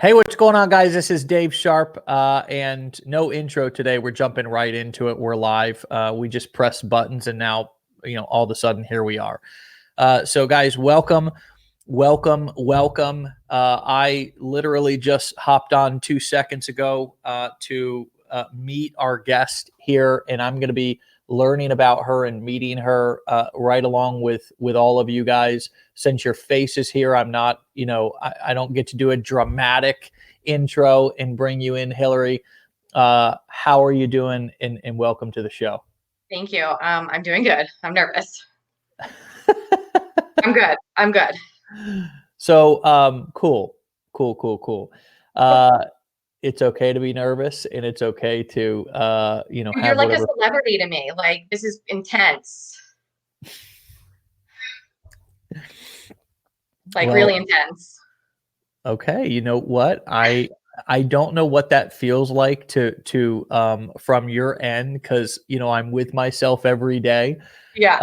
Hey, what's going on, guys? This is Dave Sharpe, and no intro today. We're jumping right into it. We're live. We just pressed buttons, and now, all of a sudden, here we are. So, guys, welcome, welcome, welcome. I literally just hopped on 2 seconds ago to meet our guest here, and I'm going to be learning about her and meeting her right along with all of you guys. Since your face is here, I'm not, I don't get to do a dramatic intro and bring you in, Hillary. How are you doing? And welcome to the show. Thank you. I'm doing good. I'm nervous. I'm good. I'm good. So, cool. It's okay to be nervous, and it's okay to, You're have like a whatever. celebrity to me. Like, this is intense. Like, Well, really intense. okay, you know what? I don't know what that feels like to from your end, because I'm with myself every day. Yeah.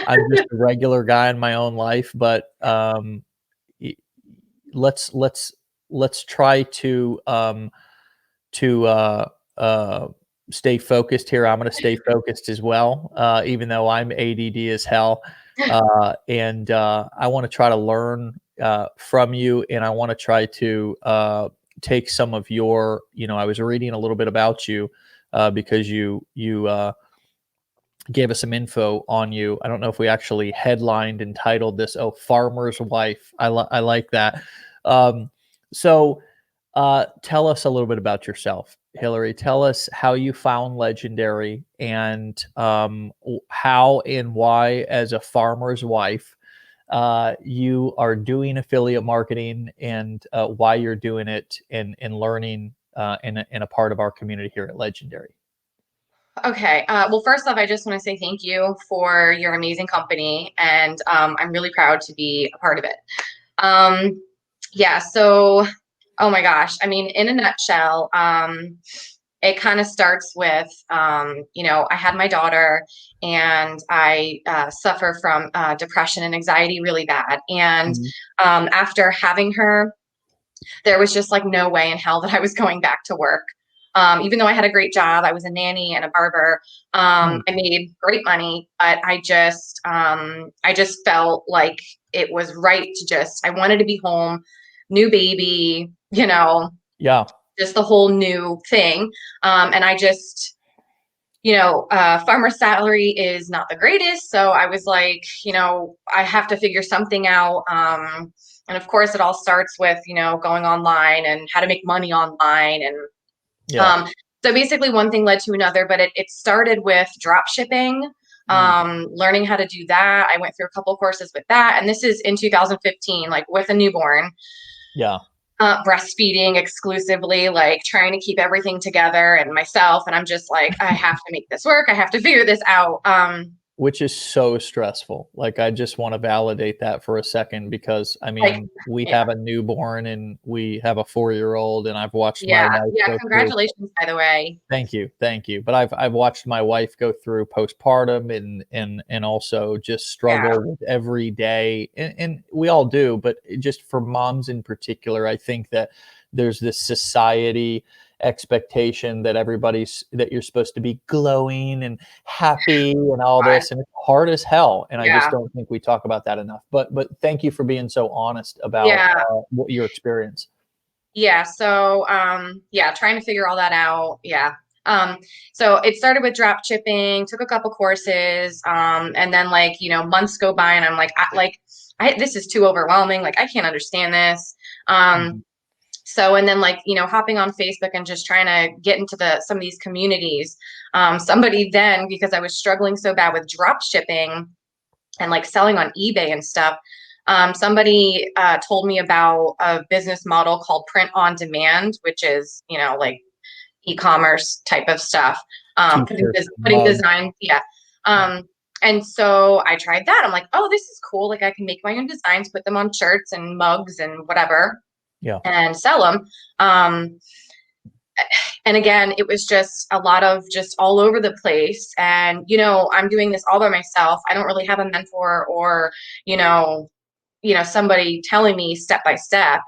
I'm just a regular guy in my own life, but y- let's try to stay focused here. I'm going to stay focused as well, even though I'm ADD as hell. And I want to try to learn from you, and I want to try to take some of your. I was reading a little bit about you because you gave us some info on you. I don't know if we actually headlined and titled this. Oh, farmer's wife. I like that. Um, so tell us a little bit about yourself, Hillary. Tell us how you found Legendary, and how and why, as a farmer's wife, you are doing affiliate marketing, and why you're doing it, and learning in a part of our community here at Legendary. Okay. Well, first off, I just want to say thank you for your amazing company, and I'm really proud to be a part of it. Um, yeah. So, oh my gosh. I mean, in a nutshell, it kind of starts with, I had my daughter, and I suffer from depression and anxiety really bad. And Mhm. after having her, there was just like no way in hell that I was going back to work. Even though I had a great job, I was a nanny and a barber. Mm. I made great money, but I just felt like it was right to I wanted to be home, new baby, Yeah. just the whole new thing. And I just, farmer salary is not the greatest. So I was like, I have to figure something out. And of course, it all starts with, going online and how to make money online. And Yeah. um, so basically, one thing led to another, but it started with drop shipping, Mm. learning how to do that. I went through a couple courses with that. And this is in 2015, like with a newborn. Yeah. Breastfeeding exclusively, like trying to keep everything together and myself. And I'm just like, I have to make this work. I have to figure this out. Which is so stressful. Like, I just want to validate that for a second, because I Like, mean, we yeah, have a newborn and we have a 4-year-old, and I've watched my yeah, wife yeah. go through. Congratulations, by the way. Thank you, thank you. But I've watched my wife go through postpartum, and also just Yeah, struggle with every day, and we all do. But just for moms in particular, I think that there's this society expectation that that you're supposed to be glowing and happy and all God, this, and it's hard as hell. And I just yeah, don't think we talk about that enough. But thank you for being so honest about yeah, what your experience. yeah. So, yeah, trying to figure all that out. Yeah. Um, so it started with drop shipping, took a couple courses, and then like, months go by and I'm like, this is too overwhelming. Like, I can't understand this. Um, Mhm. So, and then like, hopping on Facebook and just trying to get into some of these communities. Somebody then, because I was struggling so bad with drop shipping and like selling on eBay and stuff, somebody told me about a business model called print on demand, which is, like e-commerce type of stuff. T-shirts, Putting mugs. design, yeah. Yeah. And so I tried that. I'm like, oh, this is cool. Like I can make my own designs, put them on shirts and mugs and whatever Yeah. and sell them. Um, and again, it was just a lot of just all over the place. And, I'm doing this all by myself. I don't really have a mentor or, you know, somebody telling me step by step,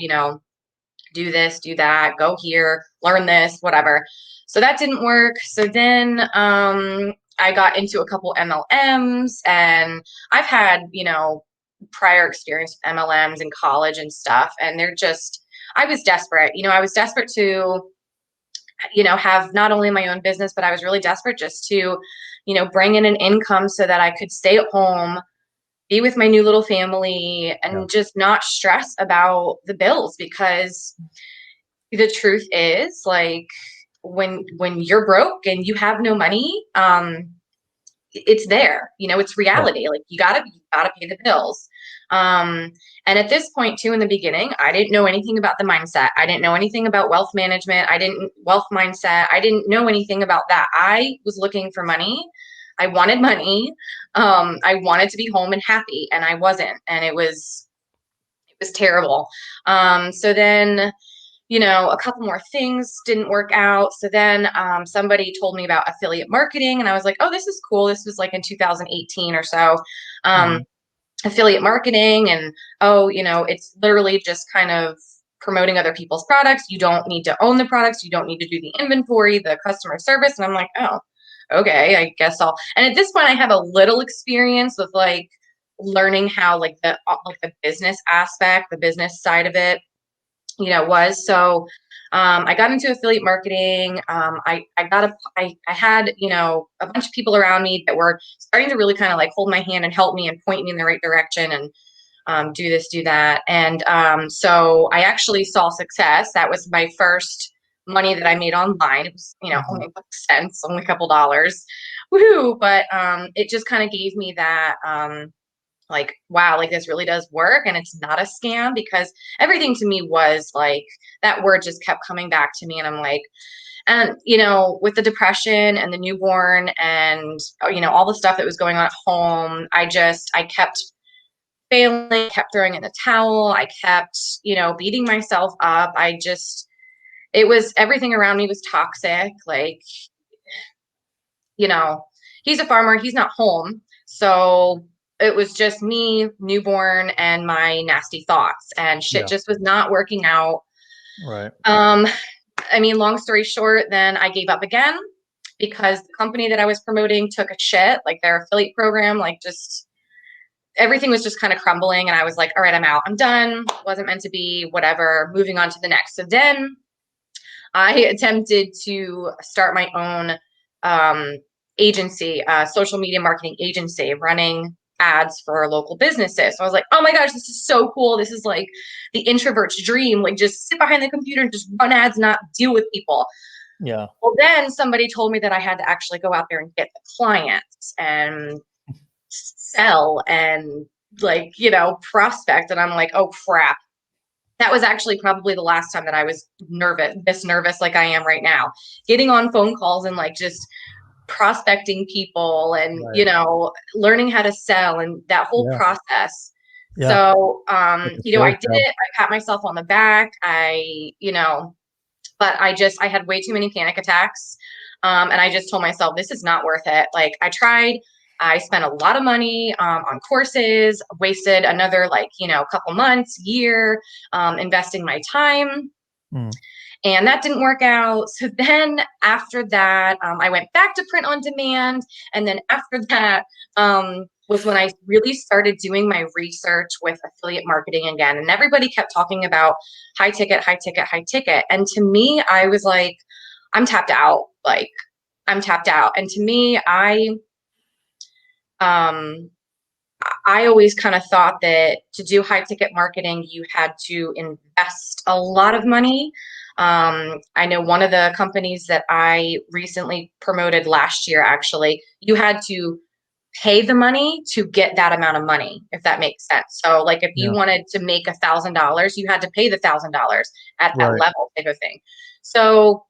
do this, do that, go here, learn this, whatever. So that didn't work. So then I got into a couple MLMs, and I've had, prior experience with MLMs in college and stuff. And I was desperate. I was desperate to, have not only my own business, but I was really desperate just to, bring in an income so that I could stay at home, be with my new little family, Yeah. and just not stress about the bills. Because the truth is, like, when you're broke and you have no money, it's there, it's Yeah. reality. Like, you gotta pay the bills. um and at this point too, in the beginning, I didn't know anything about the mindset. I didn't know anything about wealth management. I didn't wealth mindset. I didn't know anything about that. I was looking for money. I wanted money. I wanted to be home and happy, and I wasn't. And it was terrible. So then, a couple more things didn't work out. So then somebody told me about affiliate marketing, and I was like, oh, this is cool. This was like in 2018 or so. Um, Mhm. Affiliate marketing, and it's literally just kind of promoting other people's products. You don't need to own the products. You don't need to do the inventory, the customer service. And I'm like, oh, okay, I guess and at this point, I have a little experience with, like, learning how, like, the business aspect, the business side of it, was. So I got into affiliate marketing. I had, a bunch of people around me that were starting to really kind of like hold my hand and help me and point me in the right direction, and do this, do that. And so I actually saw success. That was my first money that I made online. It was, Mhm. only a cents, only a couple dollars. Woohoo. But it just kind of gave me that, like, wow, like, this really does work, and it's not a scam. Because everything to me was like, that word just kept coming back to me. And I'm like, and with the depression and the newborn, and all the stuff that was going on at home, I kept failing, kept throwing in the towel. I kept, beating myself up. It was, everything around me was toxic. Like, you know, he's a farmer, he's not home. So it was just me, newborn, and my nasty thoughts, and shit Yeah. just was not working out. Right. Um, I mean, long story short, then I gave up again, because the company that I was promoting took a shit, like their affiliate program, like, just everything was just kind of crumbling. And I was like, all right, I'm out. I'm done. Wasn't meant to be, whatever, moving on to the next. So then I attempted to start my own agency, social media marketing agency, running ads for local businesses. So I was like, oh my gosh, this is so cool. This is like the introvert's dream. Like, just sit behind the computer and just run ads, not deal with people. Yeah. Well, then somebody told me that I had to actually go out there and get the clients and sell and, like, prospect. And I'm like, oh crap. That was actually probably the last time that I was this nervous like I am right now, getting on phone calls and, like, just prospecting people, and, Right. learning how to sell, and that whole Yeah. process. Yeah. So, Like a I sales did job. it. I pat myself on the back. But I had way too many panic attacks. And I just told myself, this is not worth it. Like, I tried, I spent a lot of money on courses, wasted another, like, couple months, year, investing my time, Mm. and that didn't work out. So then after that, I went back to print on demand. And then after that, was when I really started doing my research with affiliate marketing again. And everybody kept talking about high ticket, high ticket, high ticket. And to me, I was like, I'm tapped out. Like, I'm tapped out. And to me, um, I always kind of thought that to do high ticket marketing, you had to invest a lot of money. I know one of the companies that I recently promoted last year, actually, you had to pay the money to get that amount of money, if that makes sense. So, like, if you Yeah. wanted to make $1,000, you had to pay the $1,000 at that Right. level, type of thing. So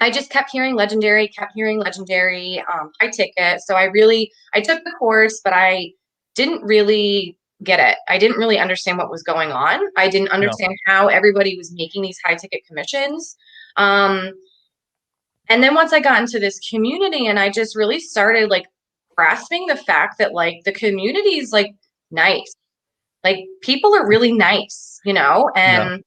I just kept hearing legendary, high ticket. So I took the course, but I didn't really get it. I didn't really understand what was going on. I didn't Yeah. understand how everybody was making these high ticket commissions. Um, and then once I got into this community, and I just really started, like, grasping the fact that, like, the community is, like, nice. Like, people are really nice, Yeah. and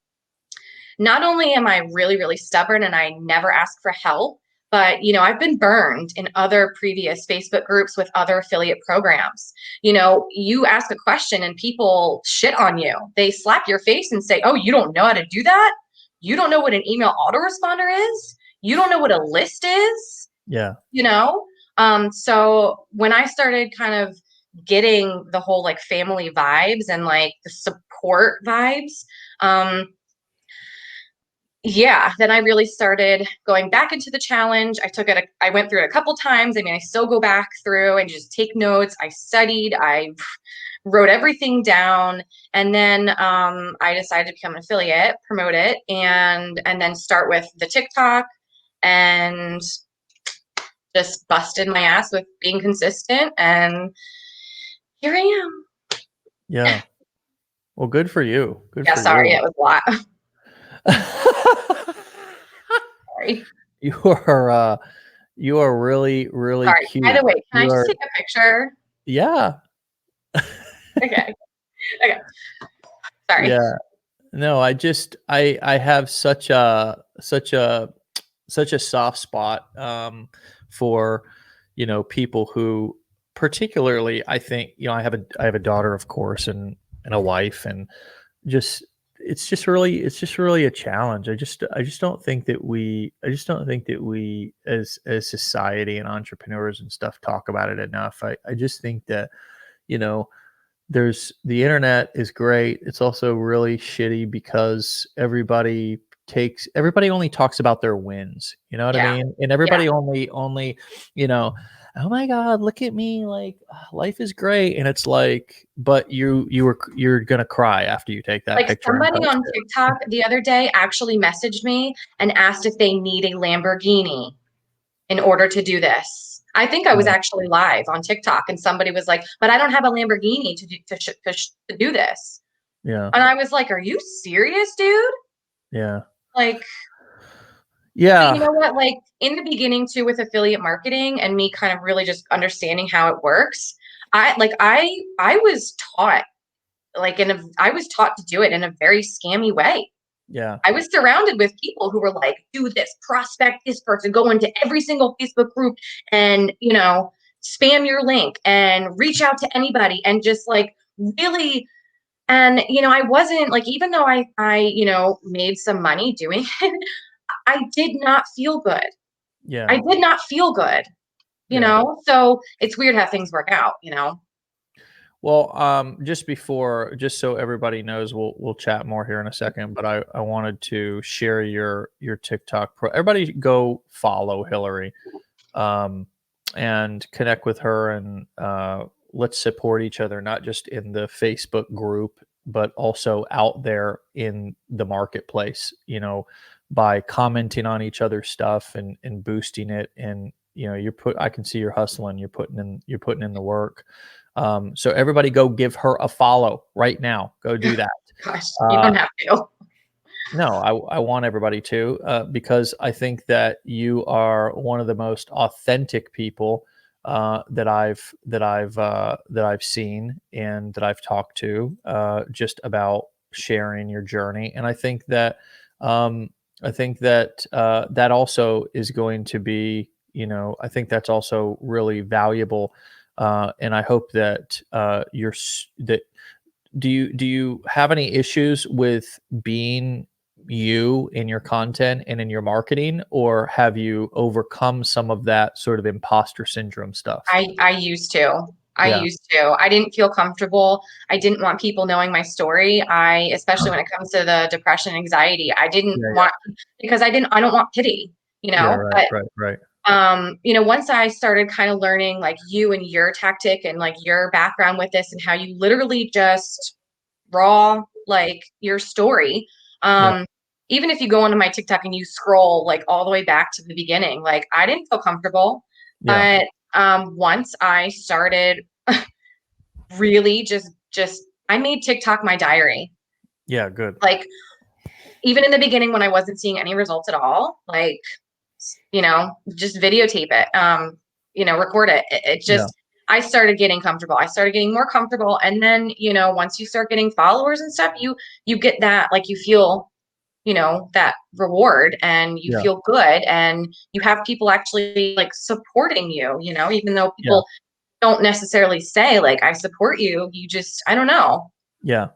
not only am I really, really stubborn and I never ask for help, but I've been burned in other previous Facebook groups with other affiliate programs. You ask a question and people shit on you. They slap your face and say, "Oh, you don't know how to do that? You don't know what an email autoresponder is? You don't know what a list is?" Yeah. So when I started kind of getting the whole like family vibes and like the support vibes, yeah, then I really started going back into the challenge. I went through it a couple times. I mean, I still go back through and just take notes. I studied, I wrote everything down, and then I decided to become an affiliate, promote it, and then start with the TikTok, and just busted my ass with being consistent, and here I am. Yeah. Well, good for you. Good Yeah, for sorry, you. it was a lot. Sorry. You you are really, really Sorry. By cute. the way, can I You just are, take a picture? yeah. Okay. Okay. Sorry. Yeah. No, I have such a soft spot for, people who, particularly, I think, I have a daughter, of course, and a wife, and just it's just really a challenge. I just don't think that we as society and entrepreneurs and stuff talk about it enough. I just think that, you know there's the internet is great. It's also really shitty because everybody only talks about their wins. You know what I Yeah. mean? And Yeah. everybody only, you know, oh my God, look at me, like, life is great. And it's like, but you're gonna cry after you take that Like picture and somebody post on it. TikTok the other day actually messaged me and asked if they need a Lamborghini in order to do this. I think I was Yeah. actually live on TikTok and somebody was like, "But I don't have a Lamborghini to do this." Yeah. And I was like, "Are you serious, dude?" Yeah. Like, but you Yeah. know what? Like in the beginning too, with affiliate marketing and me kind of really just understanding how it works, I was taught I was taught to do it in a very scammy way. Yeah. I was surrounded with people who were like, "Do this, prospect this person, go into every single Facebook group and, spam your link and reach out to anybody," and just like really. And, I wasn't like, even though I made some money doing it, I did not feel good. I Yeah. did not feel good, Yeah. So it's weird how things work out. Well, just so everybody knows, we'll chat more here in a second, but I wanted to share your TikTok everybody go follow Hillary, um, and connect with her, and let's support each other, not just in the Facebook group, but also out there in the marketplace, by commenting on each other's stuff and boosting it. And, I can see you're hustling, you're putting in the work. So everybody go give her a follow right now. Go do that. Gosh, you Uh, don't have to. no, I want everybody to, because I think that you are one of the most authentic people that I've seen and that I've talked to, just about sharing your journey. And um, I think that that also is going to be, I think that's also really valuable. And I hope that that do you have any issues with being you in your content and in your marketing, or have you overcome some of that sort of imposter syndrome stuff? I used to. I Yeah. used to. I didn't feel comfortable. I didn't want people knowing my story. Especially when it comes to the depression, anxiety, I didn't Yeah, want, yeah. because I don't want pity, Yeah, right, but right, right. once I started kind of learning like you and your tactic and like your background with this and how you literally just raw like your story. Yeah, Um, Even if you go onto my TikTok and you scroll like all the way back to the beginning, like I didn't feel comfortable. yeah, But once I started really just I made TikTok my diary. yeah, good. Like even in the beginning when I wasn't seeing any results at all, like just videotape it, record it. It Yeah, just I started getting comfortable. I started getting more comfortable, and then once you start getting followers and stuff, you get that like you feel that reward, and you Yeah. feel good, and you have people actually like supporting you, even though Yeah. people don't necessarily say like, I support you. You just, I don't know. Yeah.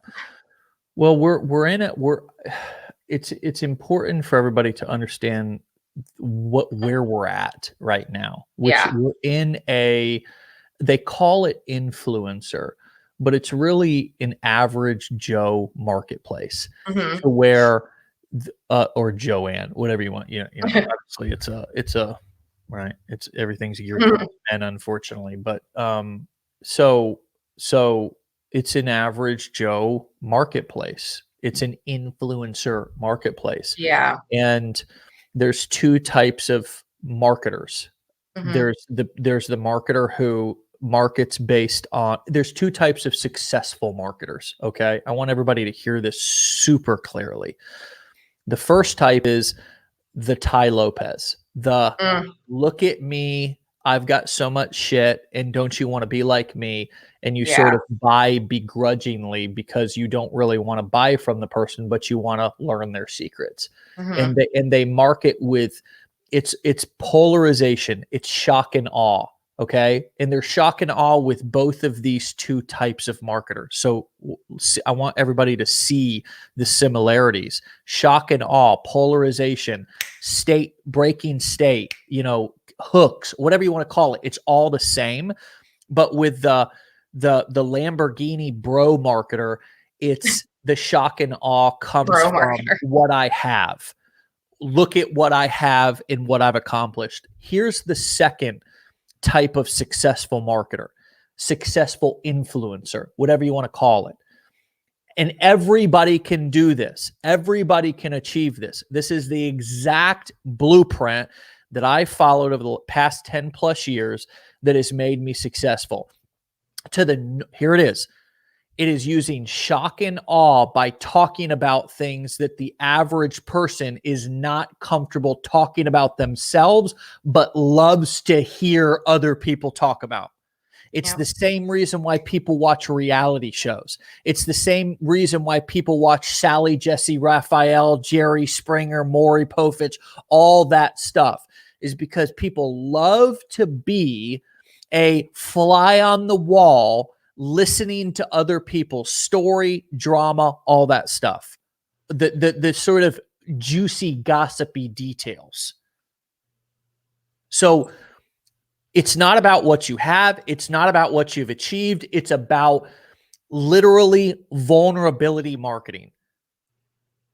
Well, we're in it. It's important for everybody to understand where we're at right now, which Yeah. we're in they call it influencer, but it's really an average Joe marketplace Hmm. to where or Joanne, whatever you want. Obviously it's a right. It's everything's geared towards men, unfortunately. But so so it's an average Joe marketplace. It's an influencer marketplace. Yeah. And there's two types of marketers. Hmm. There's the marketer who markets based on there's two types of successful marketers, okay? I want everybody to hear this super clearly. The first type is the Tai Lopez. The Mm. look at me, I've got so much shit, and don't you want to be like me? And you sort Yeah. of buy begrudgingly because you don't really want to buy from the person, but you want to learn their secrets. Hmm. And they market with it's polarization, it's shock and awe. Okay. And they're shock and awe with both of these two types of marketers. So I want everybody to see the similarities: shock and awe, polarization, state, breaking state, hooks, whatever you want to call it. It's all the same. But with the Lamborghini bro marketer, it's the shock and awe comes Bro from marketer. what I have. Look at what I have and what I've accomplished. Here's the second type of successful marketer, successful influencer, whatever you want to call it. And everybody can do this. Everybody can achieve this. This is the exact blueprint that I followed over the past 10 plus years that has made me successful. Here it is. It is using shock and awe by talking about things that the average person is not comfortable talking about themselves, but loves to hear other people talk about. It's Yeah. the same reason why people watch reality shows. It's the same reason why people watch Sally, Jesse, Raphael, Jerry Springer, Maury Povich, all that stuff is because people love to be a fly on the wall, listening to other people's story, drama, all that stuff. The sort of juicy, gossipy details. So it's not about what you have. It's not about what you've achieved. It's about literally vulnerability marketing.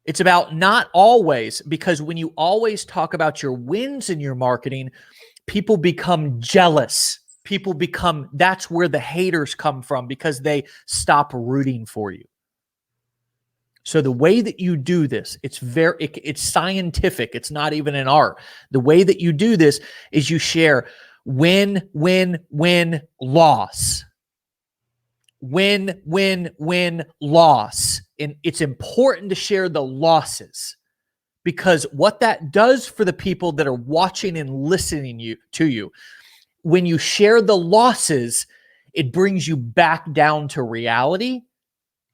It's about not always, because when you always talk about your wins in your marketing, people become jealous. That's where the haters come from, because they stop rooting for you. So the way that you do this, it's scientific. It's not even an art. The way that you do this is you share win, win, win, loss. Win, win, win, loss. And it's important to share the losses, because what that does for the people that are watching and listening to you, when you share the losses, it brings you back down to reality,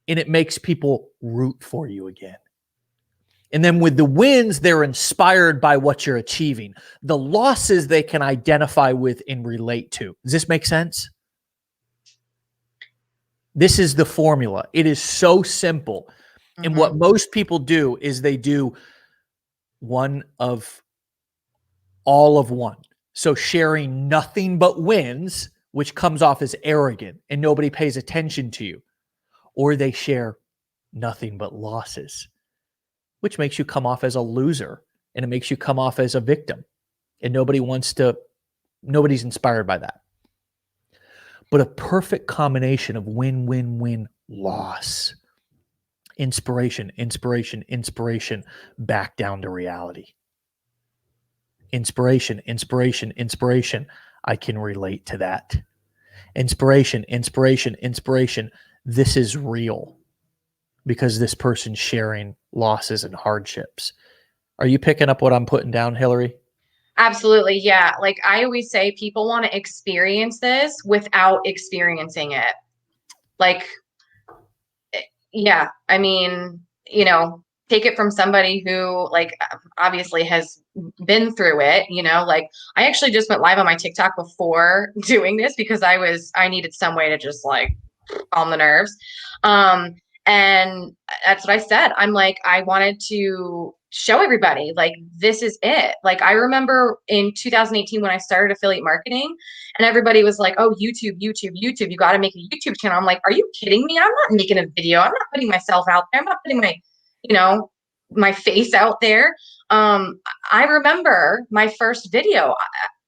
and it makes people root for you again. And then with the wins, they're inspired by what you're achieving. The losses they can identify with and relate to. Does this make sense? This is the formula. It is so simple. And what Hmm. most people do is they do one of all of one. So sharing nothing but wins, which comes off as arrogant and nobody pays attention to you. Or they share nothing but losses, which makes you come off as a loser, and it makes you come off as a victim. And nobody's inspired by that. But a perfect combination of win, win, win, loss, inspiration, inspiration, inspiration, back down to reality. Inspiration, inspiration, inspiration. I can relate to that. Inspiration, inspiration, inspiration. This is real because this person's sharing losses and hardships. Are you picking up what I'm putting down, Hillary? Absolutely. Yeah. Like I always say, people want to experience this without experiencing it. Like, yeah, I mean, take it from somebody who like obviously has been through it, you know, like I actually just went live on my TikTok before doing this because I needed some way to just like calm the nerves. Um, and that's what I said. I'm like, I wanted to show everybody like this is it. Like I remember in 2018 when I started affiliate marketing and everybody was like, oh, YouTube, YouTube, YouTube, you got to make a YouTube channel. I'm like, are you kidding me? I'm not making a video. I'm not putting myself out there. I'm not putting my, you know, my face out there. I remember my first video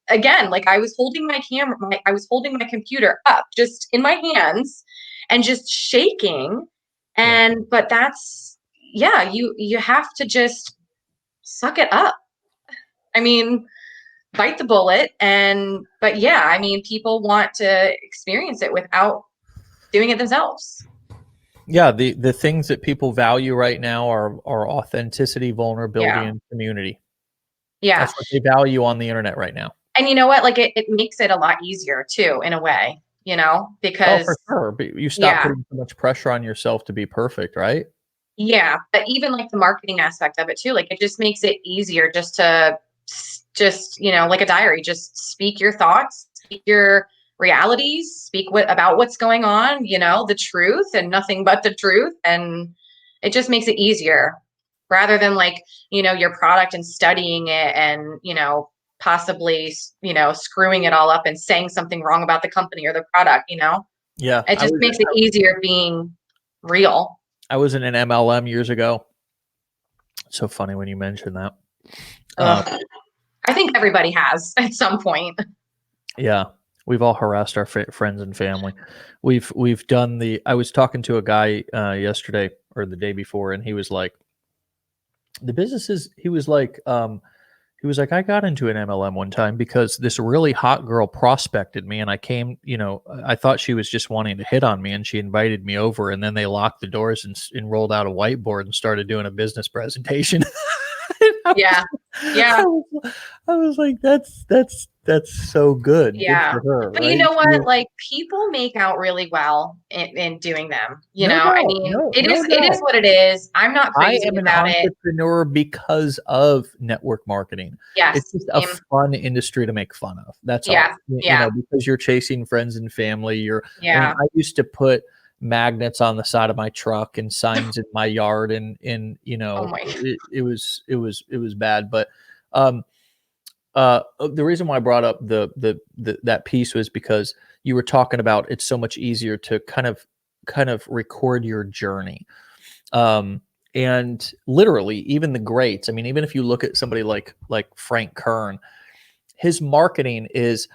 again, like I was holding my camera, I was holding my computer up just in my hands and just shaking. Yeah. And but that's yeah, you have to just suck it up. I mean, bite the bullet and but yeah, I mean, people want to experience it without doing it themselves. Yeah, the things that people value right now are authenticity, vulnerability, Yeah. and community. Yeah. That's what they value on the internet right now. And you know what? Like it makes it a lot easier too, in a way, you know, Oh, for because sure. But you stop yeah, putting so much pressure on yourself to be perfect, right? yeah, but even like the marketing aspect of it too, like it just makes it easier just to just, you know, like a diary, just speak your thoughts, speak your realities, speak about what's going on, you know, the truth and nothing but the truth. And it just makes it easier rather than like, you know, your product and studying it and, you know, possibly, you know, screwing it all up and saying something wrong about the company or the product, you know, Yeah, it just makes it easier being real. I was in an MLM years ago. So funny when you mention that. Ugh. I think everybody has at some point. Yeah, we've all harassed our friends and family. We've done the. I was talking to a guy yesterday or the day before, and he was like, "The businesses." He was like, I got into an MLM one time because this really hot girl prospected me, and I came. You know, I thought she was just wanting to hit on me, and she invited me over, and then they locked the doors and rolled out a whiteboard and started doing a business presentation. Yeah. Yeah. I was like, that's so good. Good Yeah. for her, But you right? know what? Like people make out really well in doing them. You No know, I doubt, mean, no, it no is doubt. what it is. I'm not I crazy am an about it. entrepreneur because of network marketing. It's Yes. just a fun industry to make fun of. That's all. Yeah. You Yeah. know, because you're chasing friends and family. I mean, Yeah. I used to put magnets on the side of my truck and signs in my yard, and you Oh know, my. it was bad. But the reason why I brought up the that piece was because you were talking about it's so much easier to kind of record your journey. And literally even the greats, I mean, even if you look at somebody like Frank Kern, his marketing is,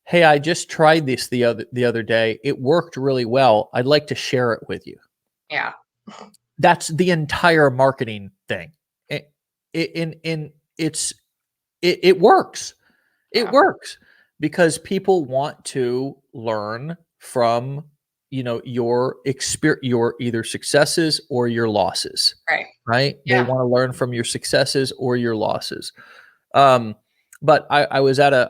hey, I just tried this the other day, it worked really well, I'd like to share it with you. Yeah. That's the entire marketing thing. In it works. It Yeah. works because people want to learn from, your experience, your either successes or your losses, Right. right? They Yeah. want to learn from your successes or your losses. Um, but I was at a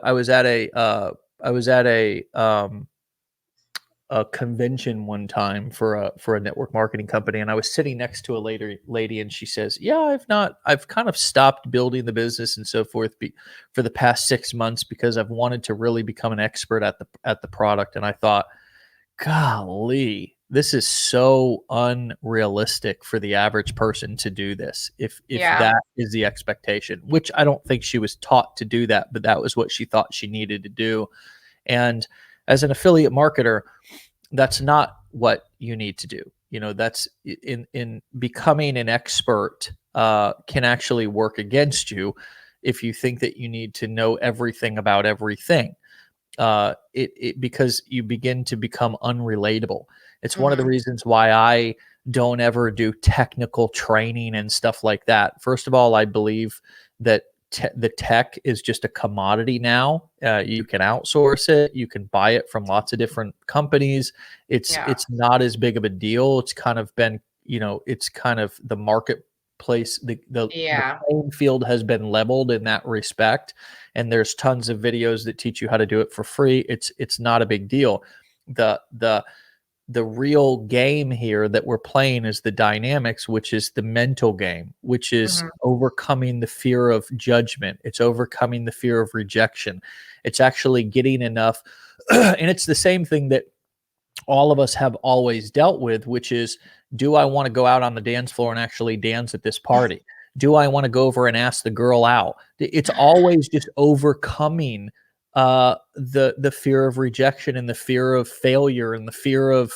convention one time for a network marketing company, and I was sitting next to a lady, and she says, "Yeah, I've kind of stopped building the business and so forth for the past 6 months because I've wanted to really become an expert at the product." And I thought, golly, this is so unrealistic for the average person to do this. If Yeah. that is the expectation, which I don't think she was taught to do that, but that was what she thought she needed to do. And as an affiliate marketer, that's not what you need to do. That's in becoming an expert, can actually work against you if you think that you need to know everything about everything. Because you begin to become unrelatable. It's one of the Hmm. reasons why I don't ever do technical training and stuff like that. First of all, I believe that the tech is just a commodity now. You can outsource it. You can buy it from lots of different companies. It's Yeah. it's not as big of a deal. It's kind of been, it's kind of the marketplace. The Yeah. playing field has been leveled in that respect, and there's tons of videos that teach you how to do it for free. It's not a big deal. The the real game here that we're playing is the dynamics, which is the mental game, which is Mhm. overcoming the fear of judgment. It's overcoming the fear of rejection. It's actually getting enough. And it's the same thing that all of us have always dealt with, which is, do I want to go out on the dance floor and actually dance at this party? Do I want to go over and ask the girl out? It's always just overcoming the fear of rejection and the fear of failure and the fear of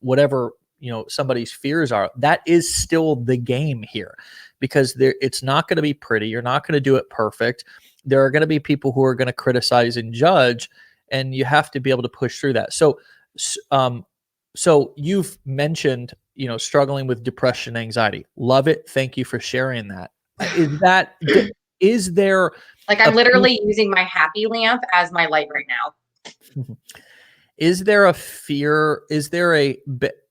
whatever, somebody's fears are. That is still the game here, because it's not going to be pretty. You're not going to do it perfect. There are going to be people who are going to criticize and judge, and you have to be able to push through that. So you've mentioned, struggling with depression, anxiety. Love it. Thank you for sharing that. Is there Like, a I'm literally using my happy lamp as my light right now. is there a fear? Is there and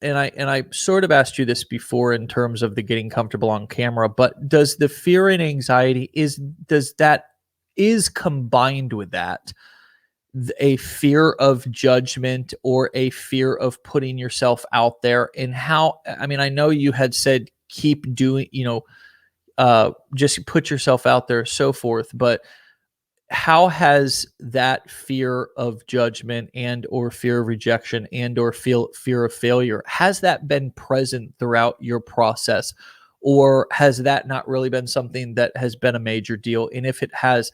I sort of asked you this before in terms of the getting comfortable on camera, but does the fear and anxiety is combined with that a fear of judgment or a fear of putting yourself out there? And I know you had said keep doing, just put yourself out there, so forth, but how has that fear of judgment and or fear of rejection and or fear of failure, has that been present throughout your process, or has that not really been something that has been a major deal? And if it has,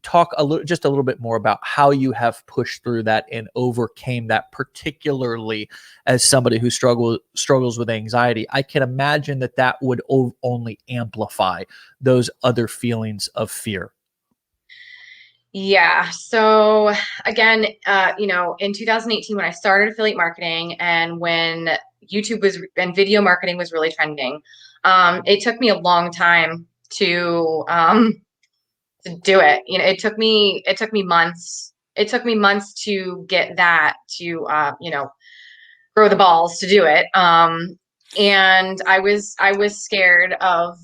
talk just a little bit more about how you have pushed through that and overcame that, particularly as somebody who struggles with anxiety. I can imagine that would only amplify those other feelings of fear. Yeah. So again, in 2018, when I started affiliate marketing and when video marketing was really trending, it took me a long time to do it. It took me months. It took me months to get that to grow the balls to do it. And I was scared of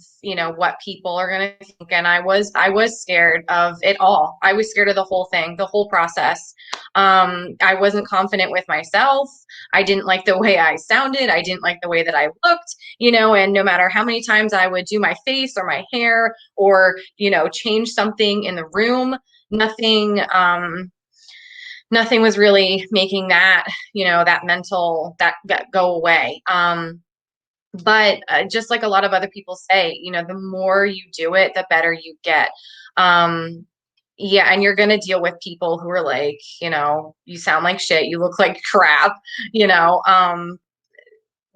what people are going to think, and I was scared of it all. I was scared of the whole thing, the whole process. I wasn't confident with myself. I didn't like the way I sounded. I didn't like the way that I looked, and no matter how many times I would do my face or my hair or change something in the room, nothing nothing was really making that mental that go away. But just like a lot of other people say, the more you do it, the better you get. Um, yeah, and you're going to deal with people who are like, you sound like shit, you look like crap, you know.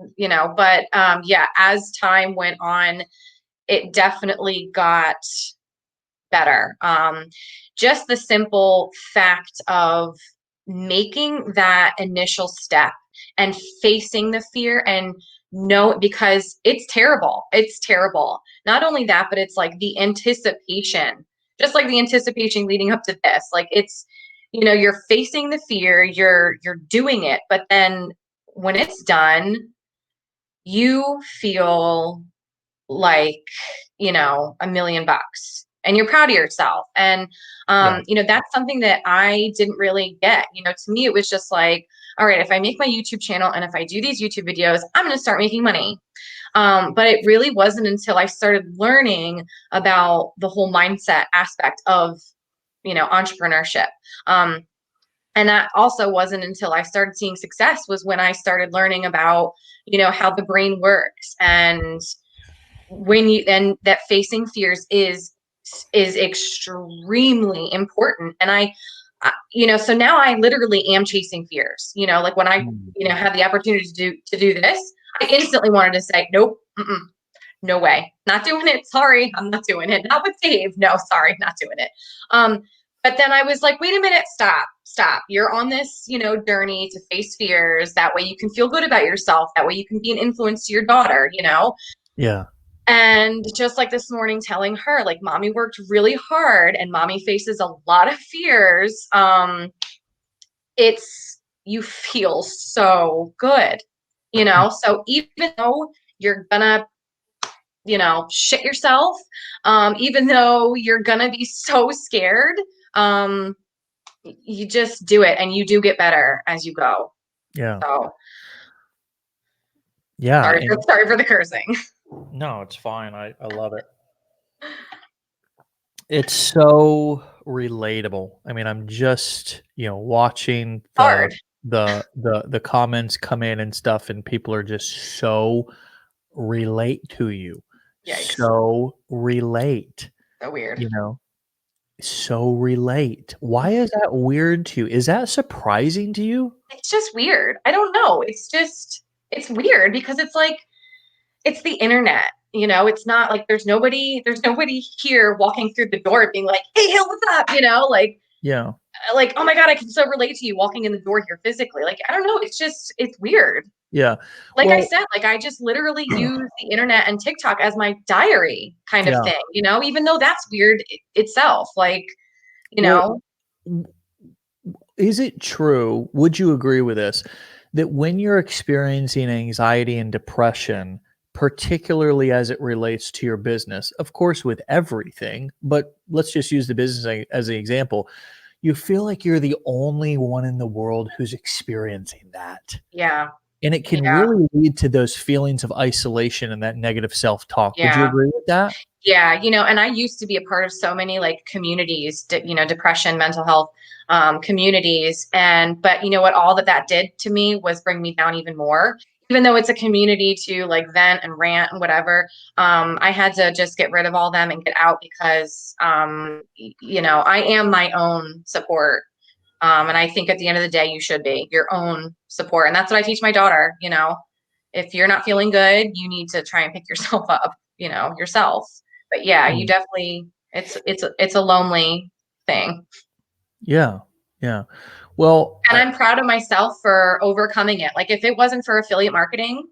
But yeah, as time went on, it definitely got better. Just the simple fact of making that initial step and facing the fear and know, because it's terrible. It's terrible. Not only that, but it's like the anticipation, just like the anticipation leading up to this. Like you're facing the fear, you're doing it, but then when it's done, you feel like $1 million and you're proud of yourself. And Yeah. that's something that I didn't really get. To me it was just like, all right, if I make my YouTube channel and if I do these YouTube videos, I'm going to start making money. But it really wasn't until I started learning about the whole mindset aspect of entrepreneurship. And that also wasn't until I started seeing success, was when I started learning about how the brain works, and and that facing fears is extremely important. And so now I literally am chasing fears. Like when I Mm. had the opportunity to do this, I instantly wanted to say nope, no way, not doing it, sorry, I'm not doing it, not with Dave, no, sorry, not doing it. But then I was like, wait a minute, stop, you're on this journey to face fears, that way you can feel good about yourself, that way you can be an influence to your daughter. Yeah. And just like this morning, telling her, like, mommy worked really hard and mommy faces a lot of fears. You feel so good, so even though you're gonna, shit yourself, even though you're gonna be so scared, you just do it and you do get better as you go. Yeah. So Yeah. And sorry for the cursing. no, it's fine. I love it. It's so relatable. I mean, I'm just, watching Hard. the comments come in and stuff, and people are just so relate to you. Yikes. So relate, So weird. you know? So relate. Why is that weird to you? Is that surprising to you? It's just weird. I don't know. It's weird because it's like it's the internet. It's not like there's nobody here walking through the door being like, "Hey, Hill, what's up?" Yeah. Oh my God, I can so relate to you walking in the door here physically. Like, I don't know. It's weird. Yeah. Like I Well, said, like I just literally use the internet and TikTok as my diary kind of yeah. thing, even though that's weird itself. Like, you Well, know, w is it true, would you agree with this, that when you're experiencing anxiety and depression, particularly as it relates to your business, of course, with everything, but let's just use the business as an example, you feel like you're the only one in the world who's experiencing that. yeah, And it can yeah, really lead to those feelings of isolation and that negative self-talk. Would you yeah. agree with that? Yeah, and I used to be a part of so many like communities, depression, mental health communities. But you know what? All that did to me was bring me down even more. Even though it's a community to like vent and rant and whatever, I had to just get rid of all them and get out because, I am my own support. And I think at the end of the day, you should be your own support. And that's what I teach my daughter. If you're not feeling good, you need to try and pick yourself up, yourself. But yeah, you Mm. definitely it's a lonely thing. Yeah, yeah. Well, And I'm proud of myself for overcoming it. Like if it wasn't for affiliate marketing,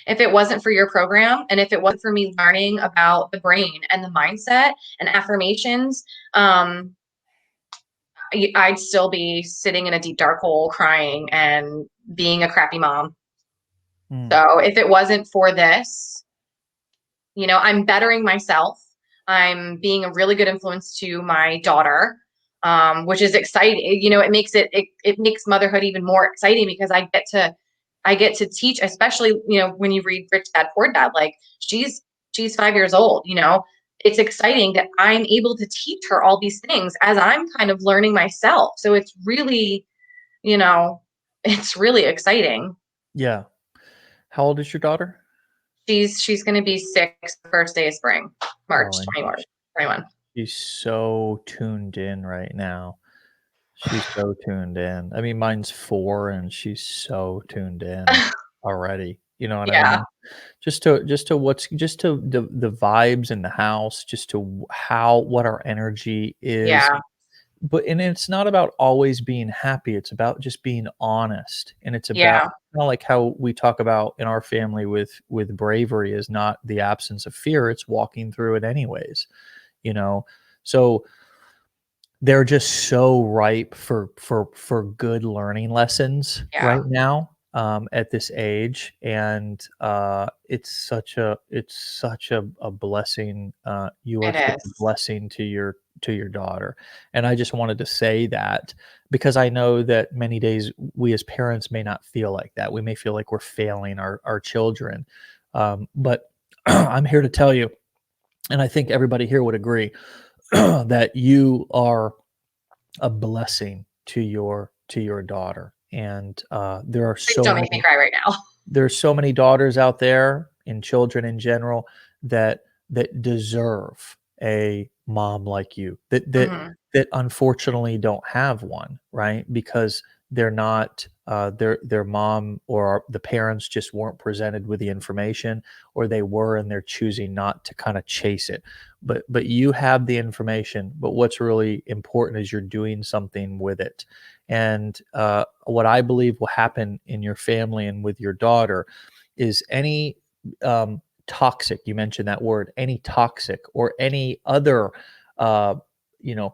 if it wasn't for your program, and if it wasn't for me learning about the brain and the mindset and affirmations, I'd still be sitting in a deep dark hole crying and being a crappy mom. mm, So if it wasn't for this, I'm bettering myself. I'm being a really good influence to my daughter, which is exciting. It makes motherhood even more exciting because I get to teach, especially when you read Rich Dad Poor Dad. Like she's 5 years old. It's exciting that I'm able to teach her all these things as I'm kind of learning myself. So it's really, you know, it's really exciting. yeah. How old is your daughter? She's going to be 6 first day of spring, Oh, March and 21. she's so tuned in right now. She's so tuned in. I mean, mine's 4 and she's so tuned in already. You know what I Yeah, mean? Just to the vibes in the house, just to how what our energy is. yeah, But and it's not about always being happy, it's about just being honest, and it's about yeah, kinda like how we talk about in our family with bravery is not the absence of fear, it's walking through it anyways, you know? So, they're just so ripe for good learning lessons yeah. right now, at this age, and, it's such a blessing, you are It such a is. blessing to your daughter, and I just wanted to say that because I know that many days we as parents may not feel like that, we may feel like we're failing our children, but I'm here to tell you, and I think everybody here would agree, that you are a blessing to your daughter, and, Please don't make me cry right now. there's so many daughters out there and children in general that deserve a mom like you, Mhm. that unfortunately don't have one, right? Because they're not, their mom or the parents just weren't presented with the information, or they were and they're choosing not to kinda chase it. But you have the information, but what's really important is you're doing something with it. And, what I believe will happen in your family and with your daughter is any, toxic, you mentioned that word, any toxic or any other, uh, you know,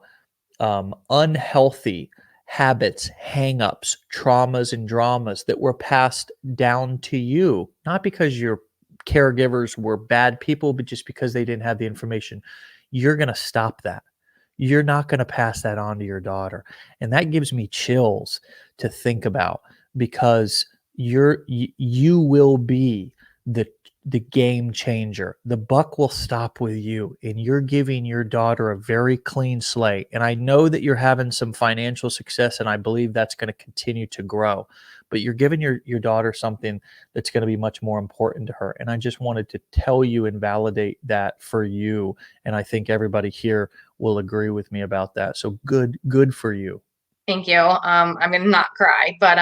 unhealthy habits, hangups, traumas, and dramas that were passed down to you, not because your caregivers were bad people, but just because they didn't have the information. You're going to stop that. You're not going to pass that on to your daughter. And that gives me chills to think about because you will be the game changer. The buck will stop with you, and you're giving your daughter a very clean slate. And I know that you're having some financial success, and I believe that's going to continue to grow. But you're giving your daughter something that's going to be much more important to her. And I just wanted to tell you and validate that for you. And I think everybody here will agree with me about that. So good for you. Thank you. I'm gonna not cry, but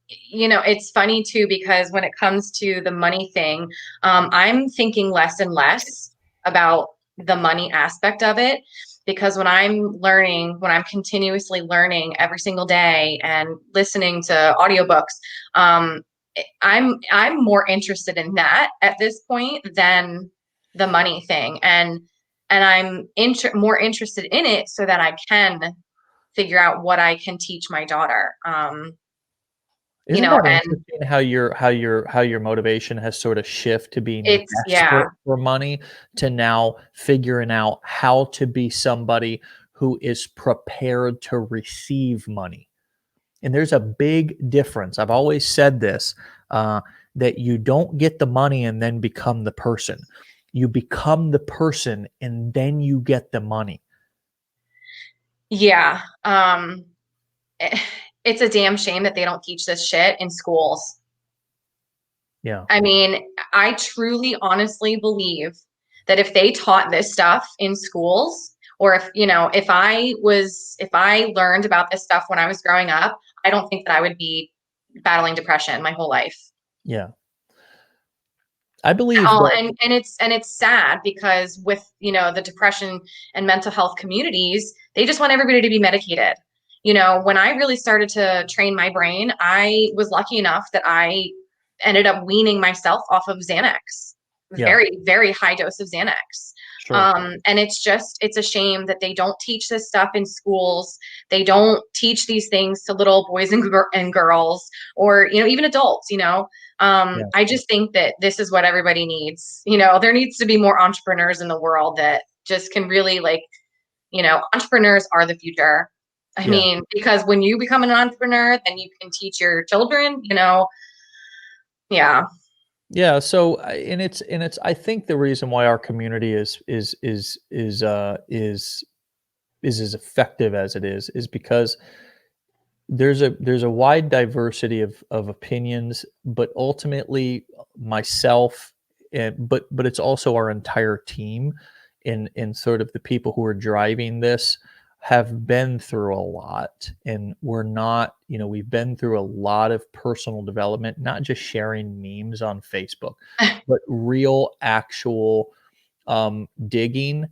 it's funny too because when it comes to the money thing, I'm thinking less and less about the money aspect of it because when I'm continuously learning every single day and listening to audiobooks, um, I'm more interested in that at this point than the money thing, and I'm more interested in it so that I can figure out what I can teach my daughter. Isn't that And interesting how your motivation has sort of shift to being it's, yeah, desperate for money to now figuring out how to be somebody who is prepared to receive money. And there's a big difference. I've always said this, that you don't get the money and then become the person. You become the person and then you get the money. yeah. It's a damn shame that they don't teach this shit in schools. Yeah. I mean, I truly, honestly believe that if they taught this stuff in schools, or if I learned about this stuff when I was growing up, I don't think that I would be battling depression my whole life. Yeah. I believe Oh, that. and it's sad because with the depression and mental health communities, they just want everybody to be medicated. When I really started to train my brain, I was lucky enough that I ended up weaning myself off of Xanax, Yeah, very, very high dose of Xanax. sure. And it's a shame that they don't teach this stuff in schools. They don't teach these things to little boys and girls, or even adults. Yeah. I just think that this is what everybody needs. There needs to be more entrepreneurs in the world that just can really, like, entrepreneurs are the future. I Yeah. mean, because when you become an entrepreneur, then you can teach your children, yeah. Yeah, so and it's I think the reason why our community is as effective as it is because there's a wide diversity of opinions, but ultimately myself, and but it's also our entire team in sort of the people who are driving this have been through a lot, and we're not, we've been through a lot of personal development, not just sharing memes on Facebook, but real actual digging,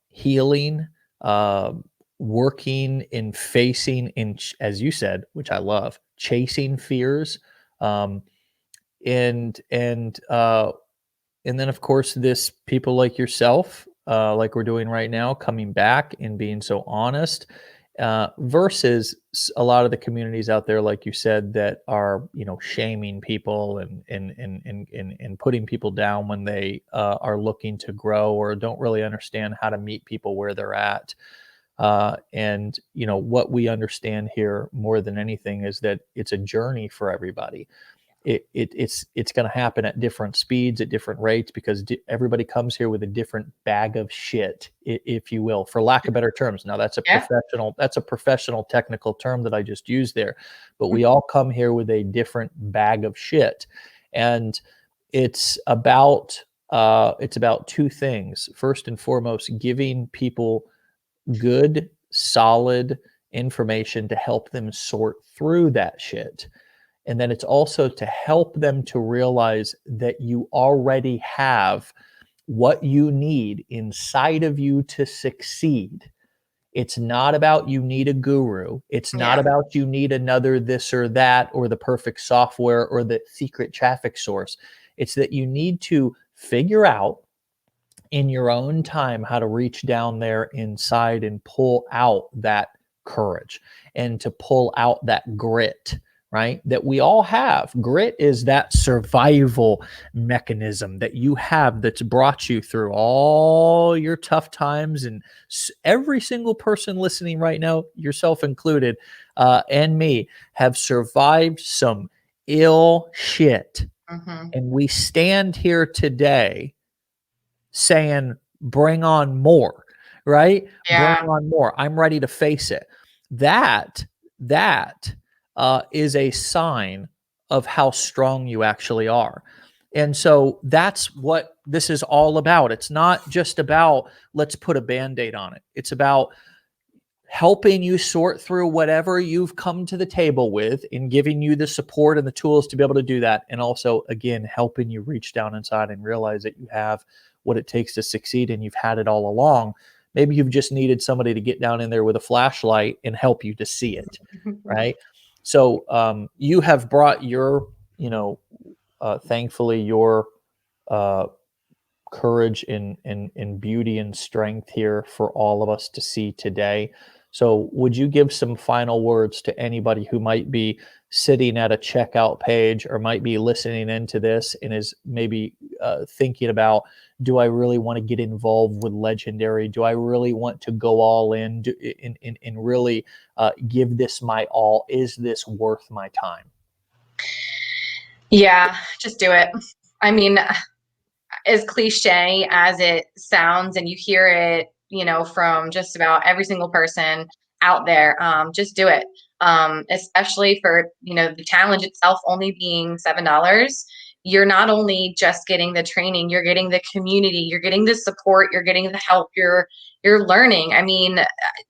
healing, uh, working in facing, as you said, which I love, chasing fears, um, and and uh, and then of course this people like yourself, like we're doing right now, coming back and being so honest, versus a lot of the communities out there, like you said, that are shaming people and putting people down when they are looking to grow or don't really understand how to meet people where they're at. And what we understand here more than anything is that it's a journey for everybody. It's going to happen at different speeds, at different rates, because everybody comes here with a different bag of shit, if you will, for lack of better terms. Now Yeah. that's a professional technical term that I just used there, but we all come here with a different bag of shit, and it's about two things. First and foremost, giving people good, solid information to help them sort through that shit. And then it's also to help them to realize that you already have what you need inside of you to succeed. It's not about you need a guru. It's not Yeah. about you need another this or that or the perfect software or the secret traffic source. It's that you need to figure out in your own time how to reach down there inside and pull out that courage and to pull out that grit, right? That we all have. Grit is that survival mechanism that you have that's brought you through all your tough times. And every single person listening right now, yourself included, and me, have survived some ill shit. Mm-hmm. And we stand here today saying, bring on more, right? Bring Yeah. on more. I'm ready to face it. That is a sign of how strong you actually are. And so that's what this is all about. It's not just about let's put a band-aid on it. It's about helping you sort through whatever you've come to the table with and giving you the support and the tools to be able to do that. And also, again, helping you reach down inside and realize that you have what it takes to succeed and you've had it all along. Maybe you've just needed somebody to get down in there with a flashlight and help you to see it, right? So you have brought your, thankfully, your uh, courage and beauty and strength here for all of us to see today. So would you give some final words to anybody who might be sitting at a checkout page or might be listening into this and is maybe thinking about, do I really want to get involved with Legendary? Do I really want to go all in and really give this my all? Is this worth my time? Yeah, just do it. I mean, as cliche as it sounds, and you hear it, from just about every single person out there, just do it. Especially for, the challenge itself only being $7. You're not only just getting the training, you're getting the community, you're getting the support, you're getting the help, you're learning. I mean,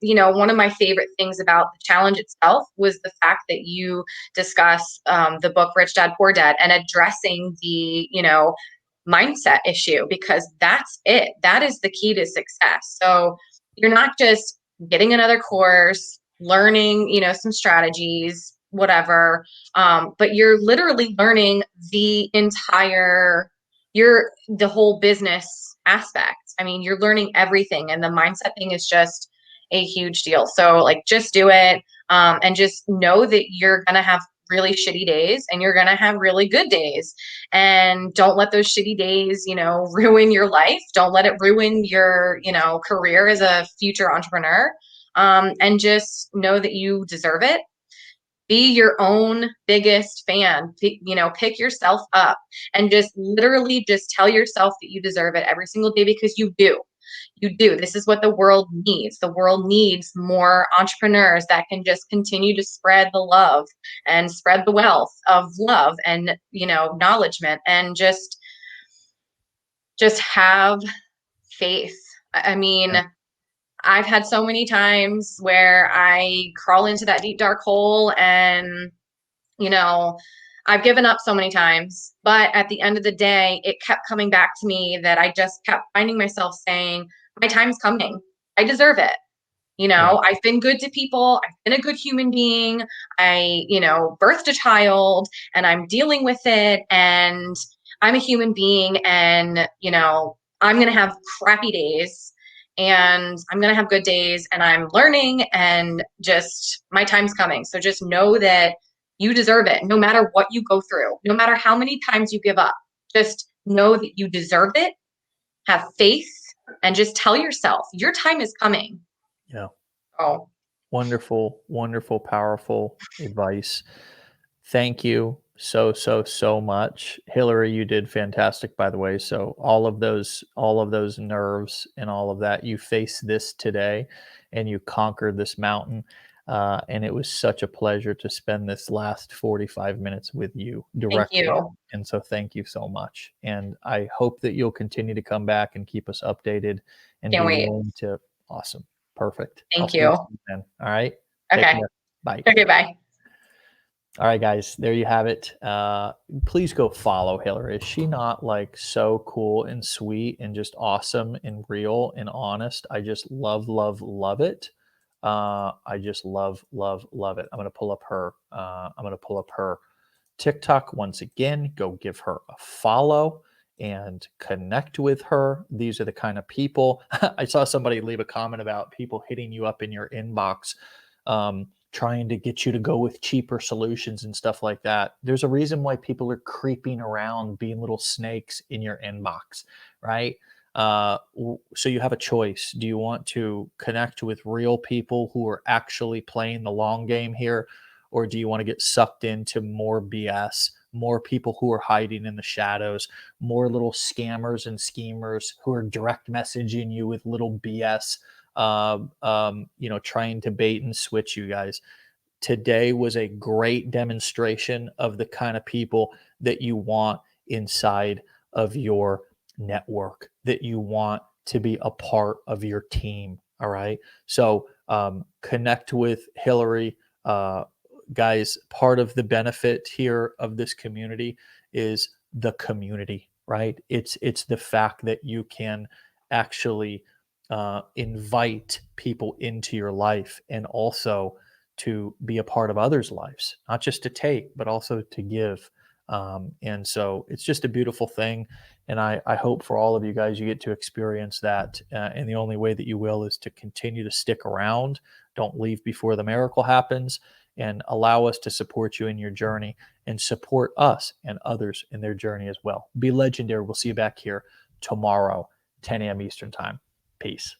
one of my favorite things about the challenge itself was the fact that you discuss the book Rich Dad Poor Dad and addressing the, mindset issue, because that's it. That is the key to success. So you're not just getting another course, learning, some strategies, whatever, but you're literally learning the whole business aspect. I mean, you're learning everything, and the mindset thing is just a huge deal. So like, just do it, and just know that you're gonna have really shitty days and you're going to have really good days, and don't let those shitty days, ruin your life. Don't let it ruin your, career as a future entrepreneur. And just know that you deserve it. Be your own biggest fan. Pick yourself up and just literally just tell yourself that you deserve it every single day, because you do. You do. This is what the world needs. The world needs more entrepreneurs that can just continue to spread the love and spread the wealth of love and, acknowledgement, and just have faith. I mean, Yeah. I've had so many times where I crawl into that deep dark hole, and I've given up so many times, but at the end of the day, it kept coming back to me that I just kept finding myself saying, my time's coming. I deserve it. Yeah. I've been good to people. I've been a good human being. I, birthed a child, and I'm dealing with it, and I'm a human being, and, I'm going to have crappy days, and I'm going to have good days, and I'm learning, and just my time's coming. So just know that you deserve it, no matter what you go through, no matter how many times you give up. Just know that you deserve it. Have faith, and just tell yourself your time is coming. Yeah. Oh, Wonderful, wonderful, powerful advice. Thank you so much. Hillary, you did fantastic, by the way. So all of those nerves and all of that, you faced this today and you conquered this mountain. And it was such a pleasure to spend this last 45 minutes with you thank directly. you. And so thank you so much. And I hope that you'll continue to come back and keep us updated and Can't be wait. willing to. Awesome. Perfect. I'll Thank see you you. soon then. All right. Take Okay. care. Bye. Okay, bye. All right, guys, there you have it. Please go follow Hillary. Is she not like so cool and sweet and just awesome and real and honest? I just love, love, love it. I just love, love, love it. I'm gonna pull up her. I'm gonna pull up her TikTok once again. Go give her a follow and connect with her. These are the kind of people. I saw somebody leave a comment about people hitting you up in your inbox, trying to get you to go with cheaper solutions and stuff like that. There's a reason why people are creeping around being little snakes in your inbox, right? So you have a choice. Do you want to connect with real people who are actually playing the long game here? or do you want to get sucked into more BS, more people who are hiding in the shadows, more little scammers and schemers who are direct messaging you with little BS, trying to bait and switch you guys? Today was a great demonstration of the kind of people that you want inside of your network, that you want to be a part of your team. All right. So connect with Hillary. Guys, part of the benefit here of this community is the community, right? It's the fact that you can actually invite people into your life, and also to be a part of others' lives, not just to take, but also to give. And so it's just a beautiful thing. And I hope for all of you guys, you get to experience that. And the only way that you will is to continue to stick around. Don't leave before the miracle happens, and allow us to support you in your journey, and support us and others in their journey as well. Be legendary. We'll see you back here tomorrow, 10 a.m. Eastern Time. Peace.